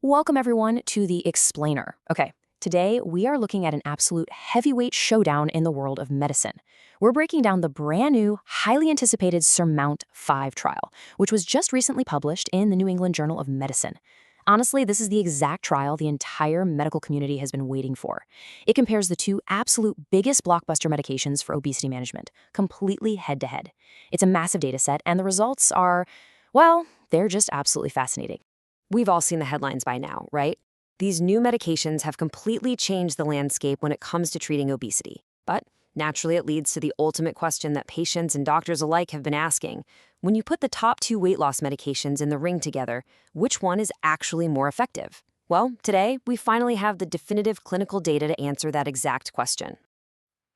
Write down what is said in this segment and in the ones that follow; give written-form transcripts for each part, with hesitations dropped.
Welcome everyone to the Explainer. Okay, today we are looking at an absolute heavyweight showdown in the world of medicine. We're breaking down the brand new, highly anticipated SURMOUNT-5 trial, which was just recently published in the New England Journal of Medicine. Honestly, this is the exact trial the entire medical community has been waiting for. It compares the two absolute biggest blockbuster medications for obesity management, completely head-to-head. It's a massive data set, and the results are, well, they're just absolutely fascinating. We've all seen the headlines by now, right? These new medications have completely changed the landscape when it comes to treating obesity. But naturally, it leads to the ultimate question that patients and doctors alike have been asking. When you put the top two weight loss medications in the ring together, which one is actually more effective? Well, today, we finally have the definitive clinical data to answer that exact question.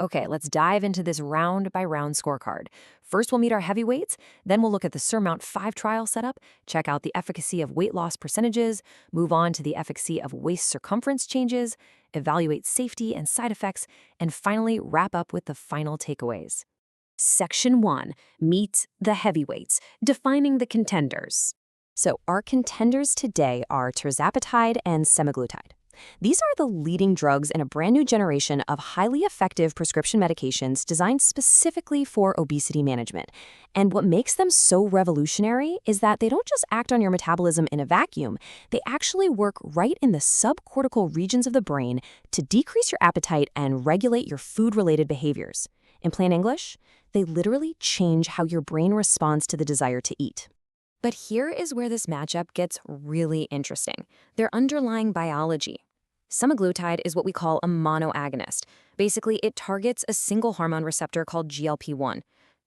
Okay, let's dive into this round-by-round scorecard. First, we'll meet our heavyweights, then we'll look at the SURMOUNT-5 trial setup, check out the efficacy of weight loss percentages, move on to the efficacy of waist circumference changes, evaluate safety and side effects, and finally wrap up with the final takeaways. Section 1, meet the heavyweights, defining the contenders. So our contenders today are Tirzepatide and Semaglutide. These are the leading drugs in a brand new generation of highly effective prescription medications designed specifically for obesity management. And what makes them so revolutionary is that they don't just act on your metabolism in a vacuum. They actually work right in the subcortical regions of the brain to decrease your appetite and regulate your food-related behaviors. In plain English, they literally change how your brain responds to the desire to eat. But here is where this matchup gets really interesting: their underlying biology. Semaglutide is what we call a monoagonist. Basically, it targets a single hormone receptor called GLP-1.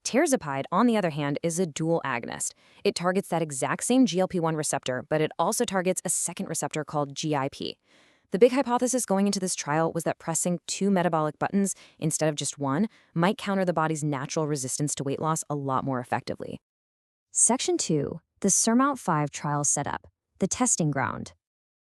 Tirzepatide, on the other hand, is a dual agonist. It targets that exact same GLP-1 receptor, but it also targets a second receptor called GIP. The big hypothesis going into this trial was that pressing two metabolic buttons instead of just one might counter the body's natural resistance to weight loss a lot more effectively. Section 2, the SURMOUNT-5 trial setup, the testing ground.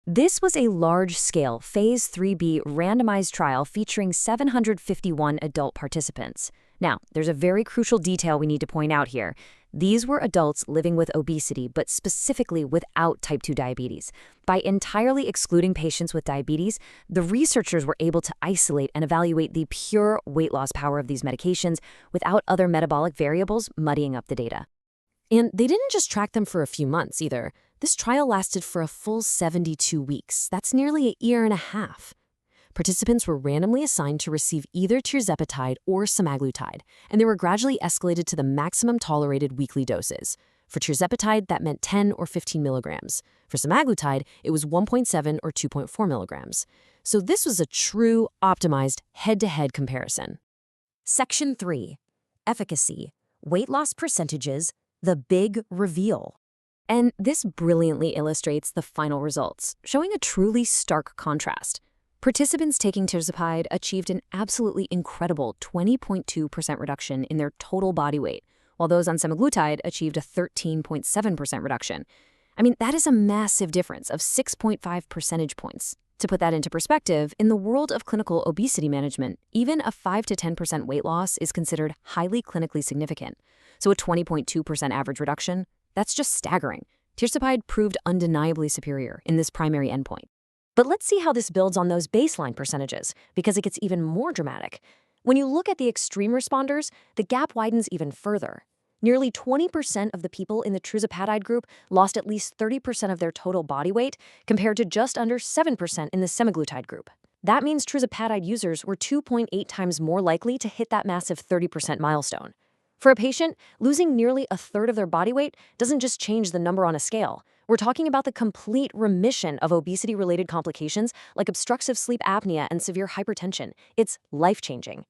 This was a large-scale Phase 3b randomized trial featuring 751 adult participants. Now, there's a very crucial detail we need to point out here. These were adults living with obesity, but specifically without type 2 diabetes. By entirely excluding patients with diabetes, the researchers were able to isolate and evaluate the pure weight loss power of these medications without other metabolic variables muddying up the data. And they didn't just track them for a few months either. This trial lasted for a full 72 weeks. That's nearly a year and a half. Participants were randomly assigned to receive either Tirzepatide or Semaglutide, and they were gradually escalated to the maximum tolerated weekly doses. For Tirzepatide, that meant 10 or 15 milligrams. For Semaglutide, it was 1.7 or 2.4 milligrams. So this was a true, optimized, head-to-head comparison. Section 3, efficacy, weight loss percentages, the big reveal. And this brilliantly illustrates the final results, showing a truly stark contrast. Participants taking Tirzepatide achieved an absolutely incredible 20.2% reduction in their total body weight, while those on Semaglutide achieved a 13.7% reduction. I mean, that is a massive difference of 6.5 percentage points. To put that into perspective, in the world of clinical obesity management, even a 5 to 10% weight loss is considered highly clinically significant. So a 20.2% average reduction, that's just staggering. Tirzepatide proved undeniably superior in this primary endpoint. But let's see how this builds on those baseline percentages, because it gets even more dramatic. When you look at the extreme responders, the gap widens even further. Nearly 20% of the people in the Tirzepatide group lost at least 30% of their total body weight, compared to just under 7% in the Semaglutide group. That means Tirzepatide users were 2.8 times more likely to hit that massive 30% milestone. For a patient, losing nearly a third of their body weight doesn't just change the number on a scale. We're talking about the complete remission of obesity-related complications like obstructive sleep apnea and severe hypertension. It's life-changing.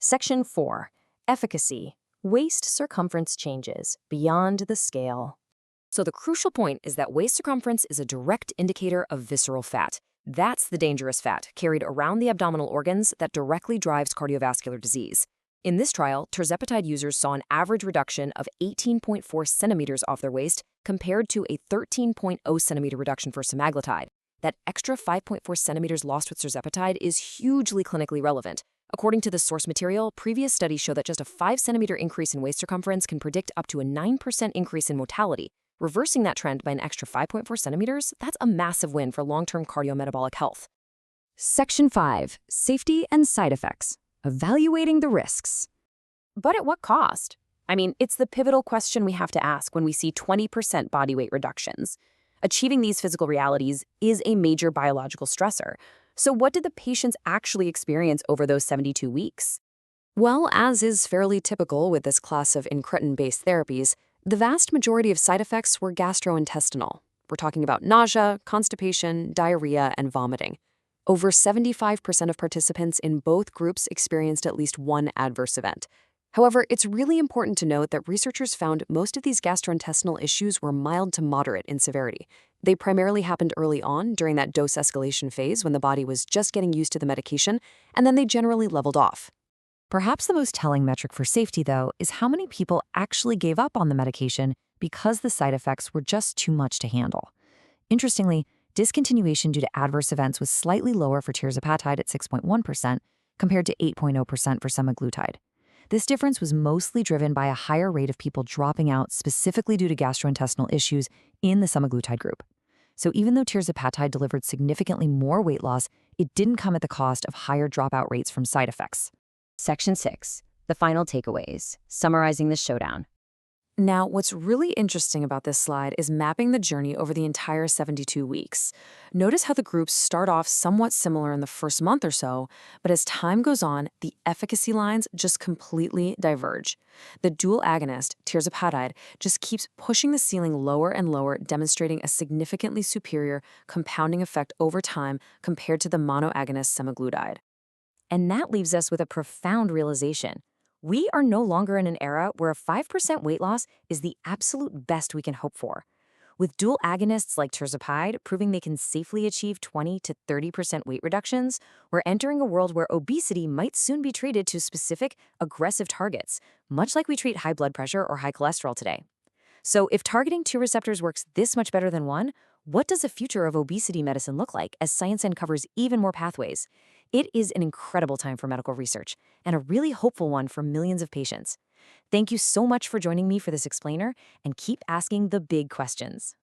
Section 4, efficacy, waist circumference changes beyond the scale. So the crucial point is that waist circumference is a direct indicator of visceral fat. That's the dangerous fat carried around the abdominal organs that directly drives cardiovascular disease. In this trial, Tirzepatide users saw an average reduction of 18.4 centimeters off their waist compared to a 13.0 centimeter reduction for Semaglutide. That extra 5.4 centimeters lost with Tirzepatide is hugely clinically relevant. According to the source material, previous studies show that just a 5 centimeter increase in waist circumference can predict up to a 9% increase in mortality, Reversing that trend by an extra 5.4 centimeters, that's a massive win for long-term cardiometabolic health. Section 5. Safety and Side Effects. Evaluating the risks. But at what cost? I mean, it's the pivotal question we have to ask when we see 20% body weight reductions. Achieving these physical realities is a major biological stressor. So what did the patients actually experience over those 72 weeks? Well, as is fairly typical with this class of incretin-based therapies, the vast majority of side effects were gastrointestinal. We're talking about nausea, constipation, diarrhea, and vomiting. Over 75% of participants in both groups experienced at least one adverse event. However, it's really important to note that researchers found most of these gastrointestinal issues were mild to moderate in severity. They primarily happened early on during that dose escalation phase when the body was just getting used to the medication, and then they generally leveled off. Perhaps the most telling metric for safety, though, is how many people actually gave up on the medication because the side effects were just too much to handle. Interestingly, discontinuation due to adverse events was slightly lower for tirzepatide at 6.1% compared to 8.0% for semaglutide. This difference was mostly driven by a higher rate of people dropping out specifically due to gastrointestinal issues in the semaglutide group. So even though tirzepatide delivered significantly more weight loss, it didn't come at the cost of higher dropout rates from side effects. Section 6. The final takeaways, summarizing the showdown. Now, what's really interesting about this slide is mapping the journey over the entire 72 weeks. Notice how the groups start off somewhat similar in the first month or so, but as time goes on, the efficacy lines just completely diverge. The dual agonist, tirzepatide, just keeps pushing the ceiling lower and lower, demonstrating a significantly superior compounding effect over time compared to the monoagonist semaglutide. And that leaves us with a profound realization. We are no longer in an era where a 5% weight loss is the absolute best we can hope for. With dual agonists like tirzepatide proving they can safely achieve 20 to 30% weight reductions, we're entering a world where obesity might soon be treated to specific, aggressive targets, much like we treat high blood pressure or high cholesterol today. So if targeting two receptors works this much better than one, what does the future of obesity medicine look like as science uncovers even more pathways? It is an incredible time for medical research, and a really hopeful one for millions of patients. Thank you so much for joining me for this explainer, and keep asking the big questions.